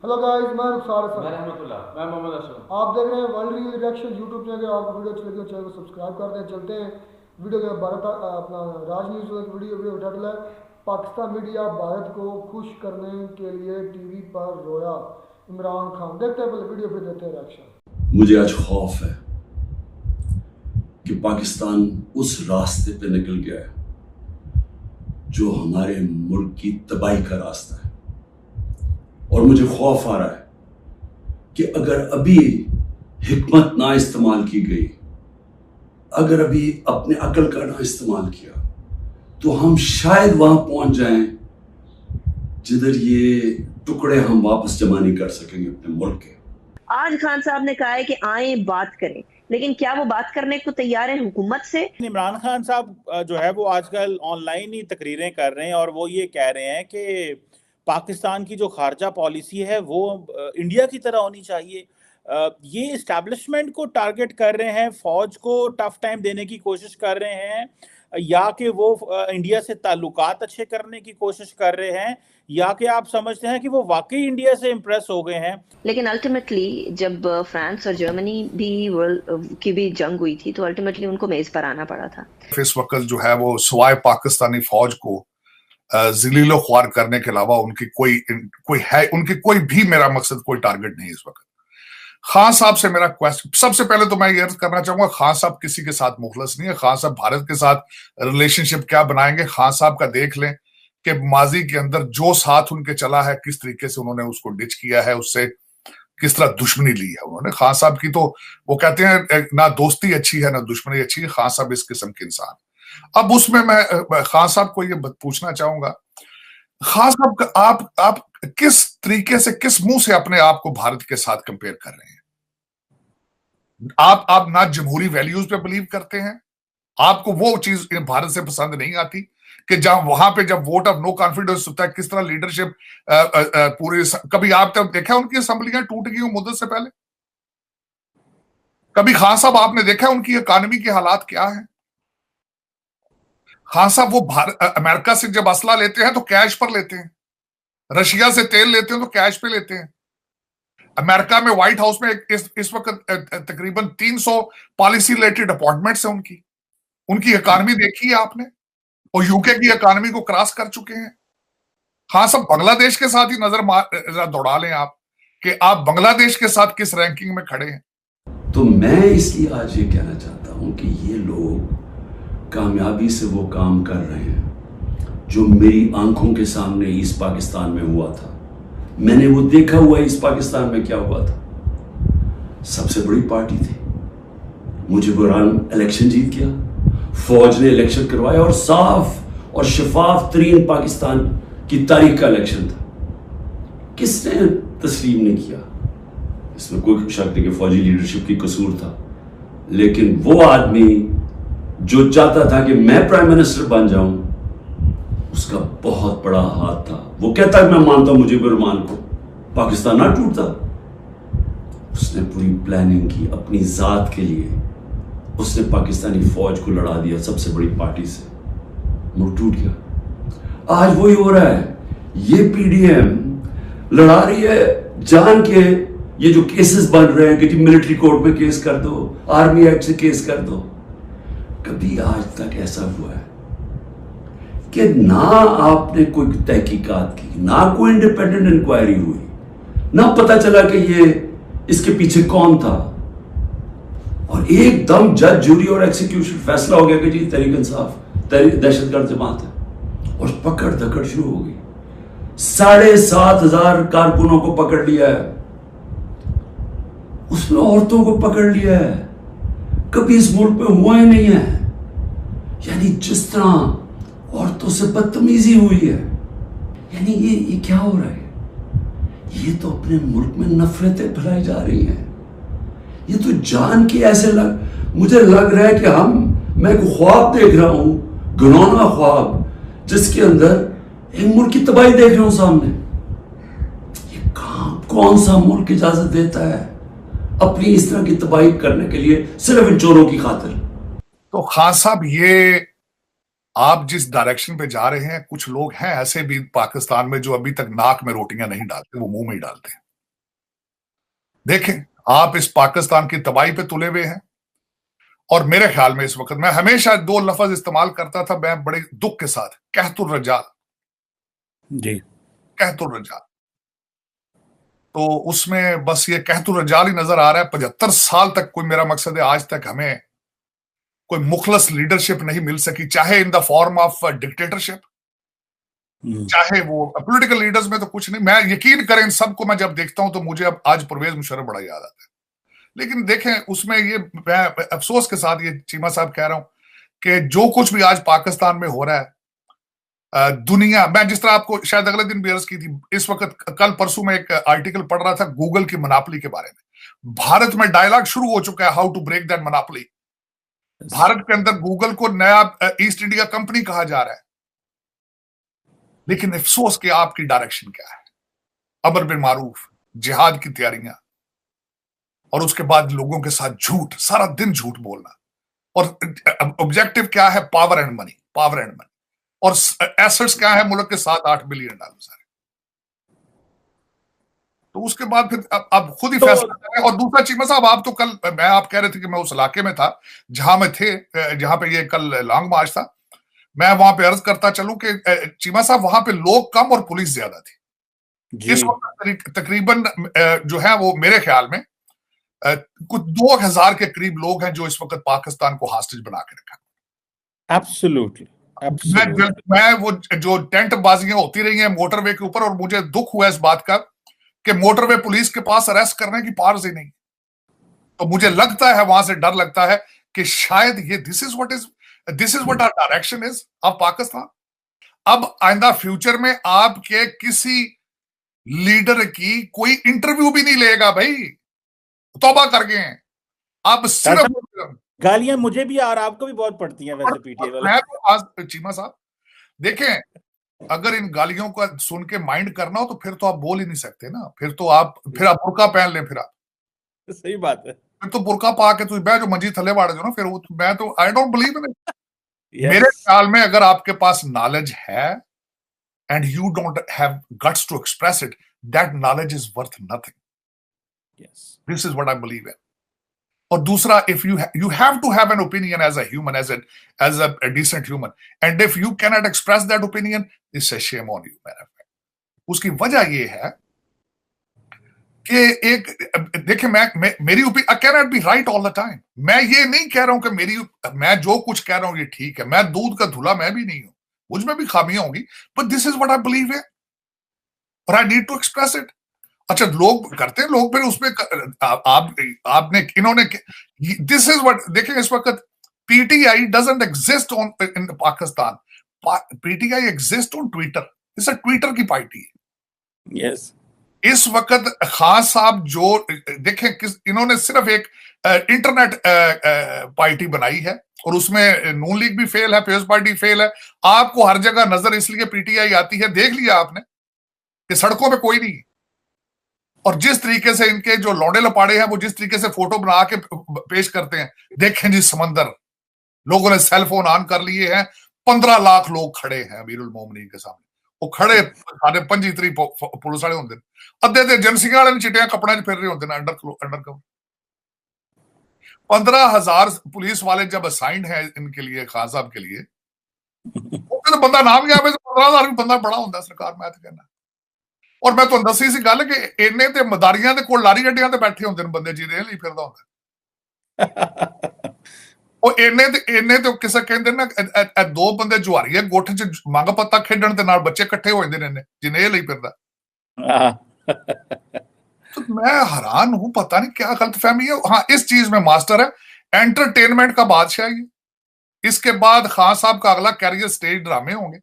Hello guys, मैं रुखसार मैं हसन। रहमतुल्लाह। मैं मोहम्मद अशरफ। आप देख रहे हैं world reel reaction YouTube channel. आपको वीडियो अच्छी लगी तो चैनल को सब्सक्राइब कर दें। चलते हैं वीडियो के भारत अपना राज न्यूज़ की वीडियो वीडियो का टाइटल है पाकिस्तान मीडिया भारत को खुश करने के लिए टीवी पर रोया इमरान खान। देखते हैं पहले वीडियो, फिर देते हैं रिएक्शन। मुझे आज खौफ है कि पाकिस्तान उस रास्ते पे निकल गया है जो हमारे मुल्क की तबाही का रास्ता है। और मुझे खौफ आ रहा है कि अगर अभी हिकमत ना इस्तेमाल की गई, अगर अभी अपने अकल का ना इस्तेमाल किया, तो हम शायद वहां पहुंच जाएं जिधर ये टुकड़े हम वापस जमा नहीं कर सकेंगे अपने मुल्क के। आज खान साहब ने कहा है कि आए बात करें, लेकिन क्या वो बात करने को तैयार है हुकूमत से? इमरान खान साहब जो है वो आजकल ऑनलाइन ही तकरीरें कर रहे हैं और वो ये कह रहे हैं कि पाकिस्तान की जो खारजा पॉलिसी है वो इंडिया की तरह होनी चाहिए। ये इस्टेब्लिशमेंट को टारगेट कर रहे हैं, फौज को टफ टाइम देने की कोशिश कर रहे हैं, या कि वो इंडिया से ताल्लुकात अच्छे करने की कोशिश कर रहे हैं, या कि आप समझते हैं कि वो वाकई इंडिया से इम्प्रेस हो गए हैं। लेकिन अल्टीमेटली जब फ्रांस और जर्मनी भी वर्ल्ड की भी जंग हुई थी, तो अल्टीमेटली उनको मेज पर आना पड़ा था। इस वक्त जो है वो सिवाय पाकिस्तानी फौज को जलीलो ख्वार करने के अलावा उनकी उनकी कोई भी मेरा मकसद कोई टारगेट नहीं है इस वक्त। खान साहब से मेरा क्वेश्चन, सबसे पहले तो मैं ये अर्ज करना चाहूंगा, खान साहब किसी के साथ मुखलस नहीं है। खान साहब भारत के साथ रिलेशनशिप क्या बनाएंगे, खान साहब का देख लें कि माजी के अंदर जो साथ उनके चला है, किस तरीके से उन्होंने उसको डिच किया है, उससे किस तरह दुश्मनी ली है उन्होंने। खान साहब की तो वो कहते हैं ना दोस्ती अच्छी है ना दुश्मनी अच्छी है। खान साहब इस किस्म के इंसान। अब उसमें मैं खान साहब को ये पूछना चाहूंगा, खान साहब आप किस तरीके से, किस मुंह से अपने आप को भारत के साथ कंपेयर कर रहे हैं? आप ना जमहूरी वैल्यूज पे बिलीव करते हैं, आपको वो चीज भारत से पसंद नहीं आती कि जहां वहां पे जब वोट ऑफ नो कॉन्फिडेंस होता है, किस तरह लीडरशिप पूरे, कभी आप तब देखा उनकी असेंबलियां टूट गई मुद्दत से पहले? कभी खान साहब आपने देखा उनकी इकोनॉमी के हालात क्या है? खान साहब वो अमेरिका से जब असला लेते हैं तो कैश पर लेते हैं, रशिया से तेल लेते हैं तो कैश पे लेते हैं। अमेरिका में व्हाइट हाउस में इस वक्त तकरीबन 300 पॉलिसी रिलेटेड अपॉइंटमेंट्स हैं उनकी। उनकी इकोनॉमी देखी है आपने, और यूके की इकोनॉमी को क्रॉस कर चुके हैं। हाँ, सब बांग्लादेश के साथ ही नजर दौड़ा लें आप कि आप बांग्लादेश के साथ किस रैंकिंग में खड़े हैं। तो मैं इसलिए आज ये कहना चाहता हूं कि ये लोग कामयाबी से वो काम कर रहे हैं जो मेरी आंखों के सामने ईस्ट पाकिस्तान में हुआ था। मैंने वो देखा हुआ ईस्ट पाकिस्तान में क्या हुआ था। सबसे बड़ी पार्टी थी, मुजीबुररहमान इलेक्शन जीत गया, फौज ने इलेक्शन करवाया और साफ और शफाफ तरीन पाकिस्तान की तारीख का इलेक्शन था। किसने तस्लीम नहीं किया? इसमें कोई शक नहीं कि फौजी लीडरशिप की कसूर था, लेकिन वो आदमी जो चाहता था कि मैं प्राइम मिनिस्टर बन जाऊं, उसका बहुत बड़ा हाथ था। वो कहता है मैं मानता हूं मुजीबुररहमान को, पाकिस्तान ना टूटता। उसने पूरी प्लानिंग की अपनी जात के लिए, उसने पाकिस्तानी फौज को लड़ा दिया सबसे बड़ी पार्टी से, मुल्क टूट गया। आज वही हो रहा है। ये पीडीएम लड़ा रही है जान के, ये जो केसेस बन रहे हैं कि मिलिट्री कोर्ट में केस कर दो, आर्मी एक्ट से केस कर दो। कभी आज तक ऐसा हुआ है कि ना आपने कोई तहकीकात की, ना कोई इंडिपेंडेंट इंक्वायरी हुई, ना पता चला कि ये इसके पीछे कौन था, और एकदम जज जूरी और एक्सिक्यूशन फैसला हो गया कि जी तहरीक इंसाफ दहशतगर्द जमात है, और पकड़ धकड़ शुरू हो गई। 7,500 कारकुनों को पकड़ लिया है, उसमें औरतों को पकड़ लिया है। कभी इस मुल्क में हुआ ही नहीं है। यानी जिस तरह औरतों से बदतमीजी हुई है, यानी ये क्या हो रहा है? ये तो अपने मुल्क में नफरतें फैलाई जा रही हैं। ये तो जान के ऐसे मुझे लग रहा है कि मैं एक ख्वाब देख रहा हूं, घिनौना ख्वाब, जिसके अंदर एक मुल्क की तबाही देख रहा हूं सामने। ये कौन सा मुल्क इजाजत देता है अपनी इस तरह की तबाही करने के लिए, सिर्फ इन चोरों की खातिर? तो खान साहब, ये आप जिस डायरेक्शन पे जा रहे हैं, कुछ लोग हैं ऐसे भी पाकिस्तान में जो अभी तक नाक में रोटियां नहीं डालते, वो मुंह में ही डालते हैं। देखें, आप इस पाकिस्तान की तबाही पे तुले हुए हैं। और मेरे ख्याल में इस वक्त मैं हमेशा दो लफ्ज इस्तेमाल करता था, मैं बड़े दुख के साथ, कहतुर रजाल, जी। कहतुर रजाल। तो उसमें बस ये कहतुर रजाल ही नजर आ रहा है। 75 साल तक कोई, मेरा मकसद है, आज तक हमें कोई मुखलस लीडरशिप नहीं मिल सकी, चाहे in the form of dictatorship, चाहे वो पॉलिटिकल लीडर्स में तो कुछ नहीं। मैं यकीन करें, इन सबको मैं जब देखता हूं तो मुझे अब आज परवेज मुशर्रफ बड़ा याद आता है। लेकिन देखें, उसमें ये मैं अफसोस के साथ ये चीमा साहब कह रहा हूं कि जो कुछ भी आज पाकिस्तान में हो रहा है, दुनिया, मैं जिस तरह आपको शायद अगले दिन भी अर्ज की थी, इस वक्त कल परसों में एक आर्टिकल पढ़ रहा था गूगल की मनापली के बारे में। भारत में डायलॉग शुरू हो चुका है, how to break that monopoly. Bharat के अंदर गूगल को नया ईस्ट इंडिया कंपनी कहा जा रहा है। लेकिन अफसोस कि आपकी डायरेक्शन क्या है? अमर बिन मारूफ, जिहाद की तैयारियां, और उसके बाद लोगों के साथ झूठ, सारा दिन झूठ बोलना। और ऑब्जेक्टिव क्या है? Power and money, power and money. और एसेट्स क्या है मुल्क के? $7-8 बिलियन सारे। तो उसके बाद फिर अब खुद ही फैसला करें। और दूसरा चीमा साहब, आप तो कल, आप कह रहे थे कि मैं उस इलाके में था जहां में थे, जहां पे ये कल लॉन्ग मार्च था। मैं वहां पे अर्ज करता चलूं कि चीमा साहब, वहां पे लोग कम और पुलिस ज्यादा थी। इस वक्त तकरीबन जो है वो मेरे ख्याल में कुछ 2000 के करीब लोग हैं जो इस वक्त पाकिस्तान को हॉस्टेज बना के रखा। एब्सोल्युटली। मैं वो जो टेंट बाजियां होती रही हैं मोटरवे के ऊपर, और मुझे दुख हुआ इस बात का कि मोटरवे पुलिस के पास अरेस्ट करने की पावर्स ही नहीं। तो मुझे लगता है, वहां से डर लगता है कि शायद ये this is what our direction is of Pakistan. अब आइंदा फ्यूचर में आपके किसी लीडर की कोई इंटरव्यू भी नहीं लेगा भाई, तौबा कर गए हैं। अब सिर्फ गालियां मुझे भी और आपको भी बहुत पड़ती हैं वैसे पीटीआई वाले। मैं तो आज चीमा साहब देखें, अगर इन गालियों का सुन के माइंड करना हो तो फिर तो आप बोल ही नहीं सकते ना। फिर आप बुरका पहन लें। फिर आप, सही बात है, फिर तो बुरका पा के तू जो मंजी थले वाड़ दो ना, फिर वो मैं तो I don't believe in it. मेरे ख्याल में अगर आपके पास नॉलेज है and you don't have guts to express it, that knowledge is worth nothing. This is what I believe in. और दूसरा, if you have to have an opinion as a human, as a decent human, and if you cannot express that opinion, it's a shame on you, मेरा friend। उसकी वजह ये है कि एक, देखिए, मेरी opinion, I can not be right all the time. मैं ये नहीं कह रहा हूं कि मैं जो कुछ कह रहा हूं ये ठीक है। मैं दूध का धुला मैं भी नहीं हूं, मुझ में भी खामियां होंगी, but this is what I believe in और I need to express it. अच्छा, लोग करते हैं, लोग फिर उसमें आपने इन्होंने, दिस इज व्हाट, देखिए इस वक्त PTI doesn't exist on in Pakistan. PTI exist on Twitter. इस ट्विटर की पार्टी है। यस। इस वक्त खान साहब जो देखें, इन्होंने सिर्फ एक इंटरनेट पार्टी बनाई है, और उसमें नून लीग भी फेल है, पीपल्स पार्टी फेल है। आपको हर जगह नजर इसलिए पीटीआई आती है, देख लिया आपने कि सड़कों पे कोई नहीं। और जिस तरीके से इनके जो लौंडे लपाड़े हैं वो जिस तरीके से फोटो बना के पेश करते हैं, देखें जी समंदर, लोगों ने सेल फोन ऑन कर लिए हैं, 15 लाख लोग खड़े हैं अमीरुल मोमिनीन के सामने। वो खड़े साढ़े 25 पुलिस वाले होंगे, अद्धे ते एजेंसियां वाले चिट्टियां कपड़े फिर रहे होंगे अंडर कवर। 15,000 पुलिस वाले जब असाइंड है इनके लिए, खान साहब के लिए, तो बंदा नाम गया 15,000 भी बंदा बड़ा होता सरकार, मैं तो कहना। और मैं तुहानू दसी सी गल कि इन्ने ते मदारियां दे कोल लारी गड्डियां ते बैठे होंदे ने बंदे जिहदे ਲਈ ਫਿਰਦਾ ਹੁੰਦਾ। ਉਹ ਇੰਨੇ ਤੇ ਕਿਸੇ ਕਹਿੰਦੇ ਨਾ, ਇਹ ਦੋ ਬੰਦੇ ਜੁਹਾਰੀਏ ਗੁੱਠ 'ਚ ਮੰਗ ਪੱਤਾ ਖੇਡਣ ਦੇ ਨਾਲ ਬੱਚੇ ਇਕੱਠੇ ਹੋ ਜਾਂਦੇ ਨੇ ਜਿਨੇ ਇਹ ਲਈ ਫਿਰਦਾ। तो मैं हैरान हूं, पता नहीं क्या गलतफहमी है। हाँ, इस चीज में मास्टर है, एंटरटेनमेंट का बादशाह ही। इसके बाद खान साहब का अगला कैरियर स्टेज ड्रामे होंगे,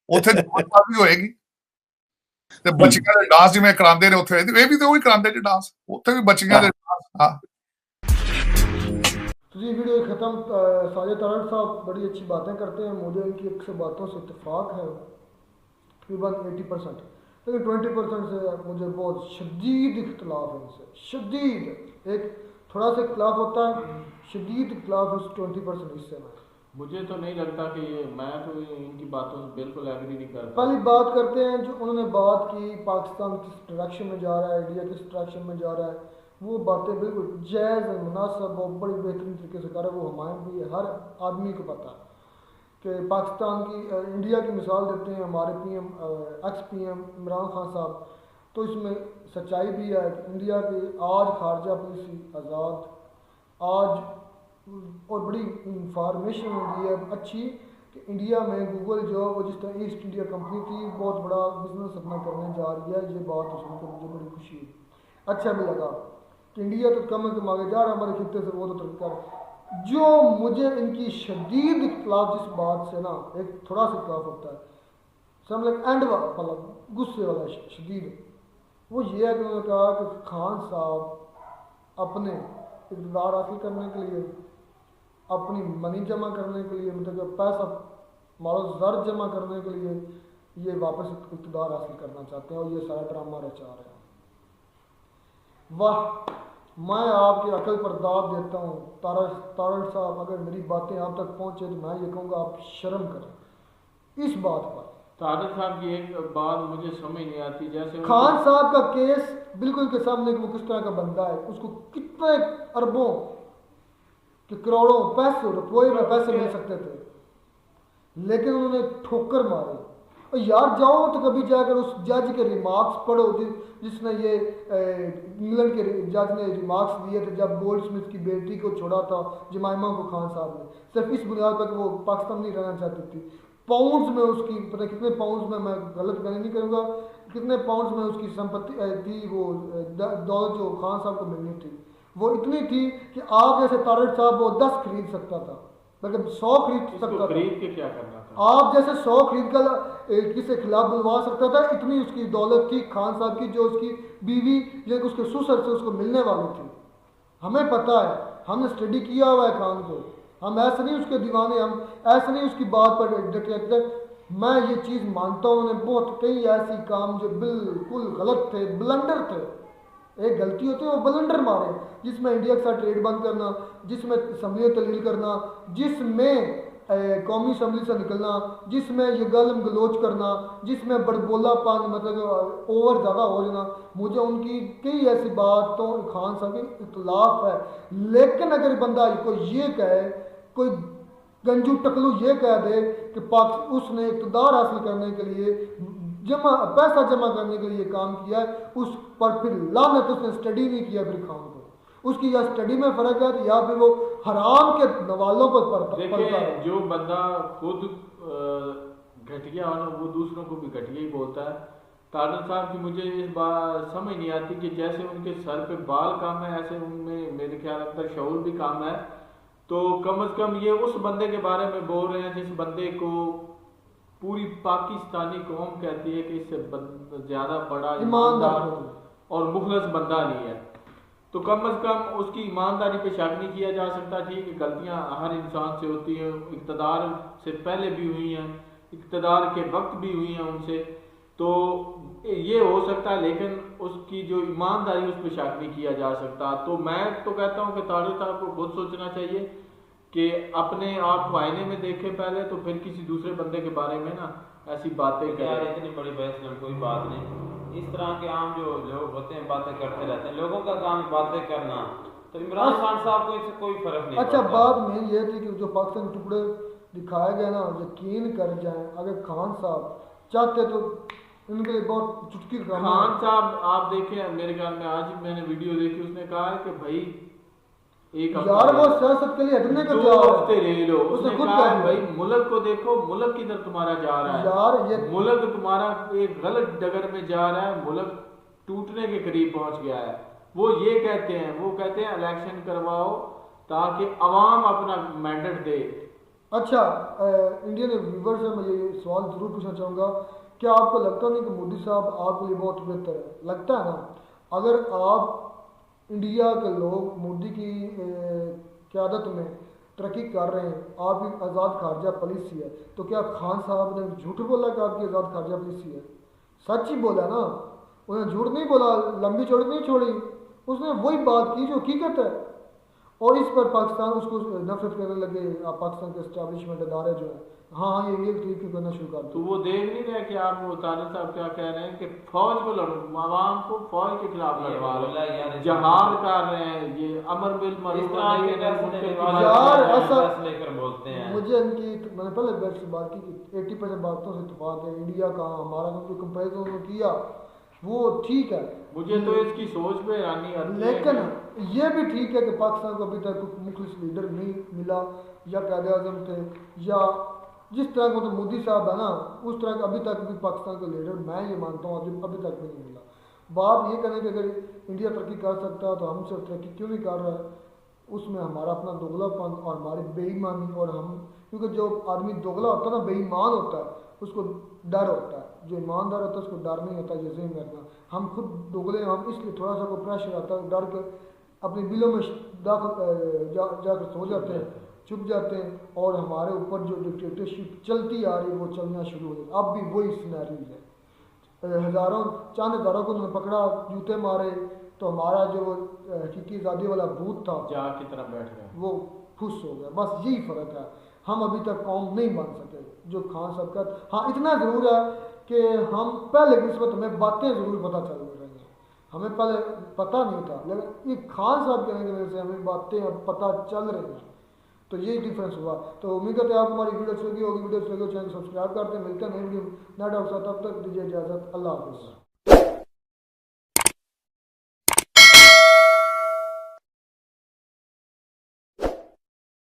उथे भी होएगी ਤੇ ਬੱਚੀਆਂ ਦੇ ਡਾਂਸ ਜਿਵੇਂ ਕਰਾਉਂਦੇ ਨੇ ਉੱਥੇ, ਇਹ ਵੀ ਤੇ ਉਹੀ ਕਰਾਉਂਦੇ ਜੀ ਡਾਂਸ, ਉੱਥੇ ਵੀ ਬੱਚੀਆਂ ਦੇ ਡਾਂਸ। हाँ जी, वीडियो ख़त्म। साजिद तारड़ साहब बड़ी अच्छी बातें करते हैं, मुझे इनकी अक्सर बातों से इत्तेफाक है तकरीबन 80%, लेकिन 20% से मुझे बहुत शदीद इख्तलाफ है इनसे। शदीद, एक थोड़ा सा इख्तलाफ होता है, शदीद इख्तलाफ उस 20% हिस्से में। मुझे तो नहीं लगता कि ये, मैं तो इनकी बातों से बिल्कुल एग्री नहीं करता। पहली बात करते हैं जो उन्होंने बात की पाकिस्तान किस डायरेक्शन में जा रहा है, इंडिया किस डायरेक्शन में जा रहा है, वो बातें बिल्कुल जायज़ और मुनासिब और बड़ी बेहतरीन तरीके से कर रहा है। वो हमारे भी हर आदमी को पता है कि पाकिस्तान की इंडिया की मिसाल देते हैं हमारे PM x PM Imran Khan साहब, तो इसमें सच्चाई भी है कि इंडिया की आज खारजा पॉलिसी आज़ाद, आज और बड़ी इंफॉर्मेशन मिली है अच्छी कि इंडिया में गूगल जो वो जिस तरह ईस्ट इंडिया कंपनी थी बहुत बड़ा बिजनेस अपना करने जा रही है। ये बात तो सुनकर मुझे बड़ी खुशी हुई, अच्छा भी लगा कि इंडिया तो कम से कम आगे जा रहा है हमारे खिते से, वो तो तरक्की कर रहा है। जो मुझे इनकी शदीद इख्तलाफ जिस बात से ना एक थोड़ा सा इख्तलाफ होता है सब लाइक एंड वाला गुस्से वाला शदीद, वो ये है कि उन्होंने कहा कि खान साहब अपने इक़्तिदार हासिल करने के लिए, अपनी मनी जमा करने के लिए, मतलब पैसा मालो ज़र जमा करने के लिए ये वापस इक़्तिदार हासिल करना चाहते हैं और ये सारा ड्रामा रचा रहे हैं। वाह, मैं आपकी अकल पर दाद देता हूँ तारड़ साहब, अगर मेरी बातें आप तक पहुँचे तो मैं ये कहूँगा आप शर्म करें इस बात पर। तारड़ साहब की एक बात मुझे समझ नहीं आती, जैसे खान साहब का केस बिल्कुल के सामने कि वो किस तरह का बंदा है, उसको कितने अरबों कि करोड़ों पैसों रुपये में पैसे मिल सकते थे, लेकिन उन्होंने ठोकर मारी। और यार जाओ तो कभी जाकर उस जज के रिमार्क्स पढ़ो जिसने ये इंग्लैंड के जज ने रिमार्क्स दिए थे जब गोल्ड स्मिथ की बेटी को छोड़ा था जमाइमा को खान साहब ने, सिर्फ इस बुनियाद पर कि वो पाकिस्तान नहीं रहना चाहती थी। पाउंड्स में उसकी पता कितने पाउंड्स में, मैं गलत कहने नहीं करूँगा, कितने पाउंड्स में उसकी संपत्ति थी, वो दौलत जो खान साहब को मिलनी थी वो इतनी थी कि आप जैसे तारड़ साहब वो 10 खरीद सकता था, मतलब 100 खरीद सकता था। खरीद के क्या करना था? आप जैसे 100 खरीद कर किसी खिलाफ बुलवा सकता था, इतनी उसकी दौलत थी खान साहब की, जो उसकी बीवी या उसके ससुर से उसको मिलने वाली थी। हमें पता है, हमने स्टडी किया हुआ है खान को, हम ऐसे नहीं उसके दीवाने, हम ऐसे नहीं उसकी बात पर डटे। मैं ये चीज़ मानता हूँ उन्होंने बहुत कई ऐसी काम जो बिल्कुल गलत थे, ब्लंडर थे, एक गलती होती है वो ब्लंडर मारे, जिसमें इंडिया के साथ ट्रेड बंद करना, जिसमें असम्बली तलील करना, जिसमें कौमी असम्बली से निकलना, जिसमें ये गलम गलोच करना, जिसमें बड़बोलापन मतलब ओवर ज़्यादा हो जाना। मुझे उनकी कई ऐसी बातों खान साहब के इख्तलाफ है, लेकिन अगर बंदा कोई ये कहे, कोई गंजू टकलू ये कह दे कि पाक उसने इक़्तिदार हासिल करने के लिए पैसा जमा करने के लिए काम किया है, उस पर फिर लानत, उसने स्टडी नहीं किया फिर खान को, उसकी या स्टडी में फ़र्क है या फिर वो हराम के नवालों पर पड़ता है। जो बंदा खुद घटिया हो वो दूसरों को भी घटिया ही बोलता है। तारड़ साहब की मुझे इस बात समझ नहीं आती कि जैसे उनके सर पे बाल कम है ऐसे उनमें मेरे ख्याल अंदर शऊर भी कम है। तो कम से कम ये उस बंदे के बारे में बोल रहे हैं जिस बंदे को पूरी पाकिस्तानी कौम कहती है कि इससे ज़्यादा बड़ा ईमानदार और मुखलस बंदा नहीं है। तो कम से कम उसकी ईमानदारी पे शक नहीं किया जा सकता। ठीक है, गलतियां हर इंसान से होती हैं, इक़्तिदार से पहले भी हुई हैं, इक़्तिदार के वक्त भी हुई हैं उनसे, तो ये हो सकता है, लेकिन उसकी जो ईमानदारी उस पर शक नहीं किया जा सकता। तो मैं तो कहता हूँ कि तारड़ साहब को खुद सोचना चाहिए कि अपने आप को आईने में देखे पहले, तो फिर किसी दूसरे बंदे के बारे में ना ऐसी बातें यार इतनी बड़ी बहस में कोई बात नहीं। इस तरह के आम जो लोग होते हैं बातें करते रहते हैं, लोगों का काम बातें करना, तो इमरान खान साहब को इससे कोई फर्क नहीं। अच्छा, बात मेन ये थी कि जो पाकिस्तान के टुकड़े दिखाए गए ना, यकीन कर जाएं अगर खान साहब चाहते तो इनके लिए बहुत चुटकी खान साहब आप देखें, मेरे ख्याल में आज मैंने वीडियो देखी, उसने कहा है कि भाई एक यार वो सियासत के लिए हटने का 2 हफ्ते ले लो। उसने कहा भाई मुल्क को देखो, मुल्क किधर तुम्हारा जा रहा है यार, ये मुल्क तुम्हारा एक गलत डगर में जा रहा है, मुल्क टूटने के करीब पहुंच गया है। वो ये कहते हैं, वो कहते हैं इलेक्शन करवाओ ताकि अवाम अपना मैंडेट दे। अच्छा, इंडियन व्यूवर से मैं ये सवाल जरूर पूछना चाहूँगा, क्या आपको लगता नहीं कि मोदी साहब आपके लिए बहुत बेहतर है? लगता है ना, अगर आप इंडिया के लोग मोदी की क़यादत में तरक्की कर रहे हैं, आपकी आज़ाद खारजा पॉलिसी है, तो क्या खान साहब ने झूठ बोला कि आपकी आज़ाद खारजा पॉलिसी है? सच ही बोला ना, उन्होंने झूठ नहीं बोला, लंबी चौड़ी नहीं छोड़ी, उसने वही बात की जो हकीकत है। और इस पर पाकिस्तान उसको नफरत करने लगे, पाकिस्तान के इस्टेब्लिशमेंट इदारे जो है, हाँ ये ठीक करना शुरू कर तो दो। वो देख नहीं रहे कि आप वो तारिक साहब क्या कह रहे हैं कि फौज को लड़ो, आवाम को फौज के खिलाफ ये लड़वा बोला यार, लो, इस जहाद कर रहे हैं, ये अमर बिल इस मरूफ तरह के नहीं है, फैसले मुनकर की निभाने यार, वाले बात ऐसा- फैसले लेकर बोलते हैं। मुझे इनकी मैंने पहले बैठ से बात की कि 80% बातों से इत्तेफाक है, इंडिया का हमारा जो कंपेरिजन उन्होंने किया वो ठीक है, मुझे तो इसकी सोच पे हैरानी आती है लेकिन कि- ये भी ठीक है कि पाकिस्तान को अभी तक मुखलिस लीडर नहीं मिला, या कायदे आजम थे, या जिस तरह का तो मोदी साहब है ना, उस तरह का अभी तक भी पाकिस्तान का लीडर मैं ये मानता हूँ अभी तक भी नहीं मिला। बात ये करें कि अगर इंडिया तरक्की कर सकता है तो हम सिर्फ तरक्की क्यों नहीं कर रहा है, उसमें हमारा अपना दोगलापन और हमारी बेईमानी, और हम, क्योंकि जो आदमी दोगला होता है ना, बेईमान होता है, उसको डर होता है, जो ईमानदार होता है उसको डर नहीं होता, ये ज़हन रखना। हम खुद दोगले, हम इसलिए थोड़ा सा को प्रेशर आता है, डर के अपने बिलों में जाकर सो जाते हैं, चुप जाते हैं, और हमारे ऊपर जो डिक्टेटरशिप चलती आ रही है वो चलना शुरू हो जाती है। अब भी वही सिनेरियो है, हज़ारों चंद हज़ारों को उन्होंने पकड़ा, जूते मारे, तो हमारा जो हकीकी आज़ादी वाला भूत था जा की तरह बैठ गए। वो फुस हो गया। बस यही फ़र्क है, हम अभी तक कौम नहीं बन सके जो खान साहब का। हाँ इतना ज़रूर है कि हम पहले की निस्बत हमें बातें ज़रूर पता चल रही हैं, हमें पहले पता नहीं था, लेकिन ये खान साहब कहने की वजह से हमें बातें अब पता चल रही हैं, तो यही डिफरेंस हुआ। तो उम्मीद करते हैं आपको हमारी वीडियो अच्छी लगी होगी, वीडियो अच्छी लगी चैनल सब्सक्राइब करते हैं, मिलते हैं नई वीडियो नए डाउट साथ, तब तक दीजिए इजाज़त, अल्लाह हाफ़िज़।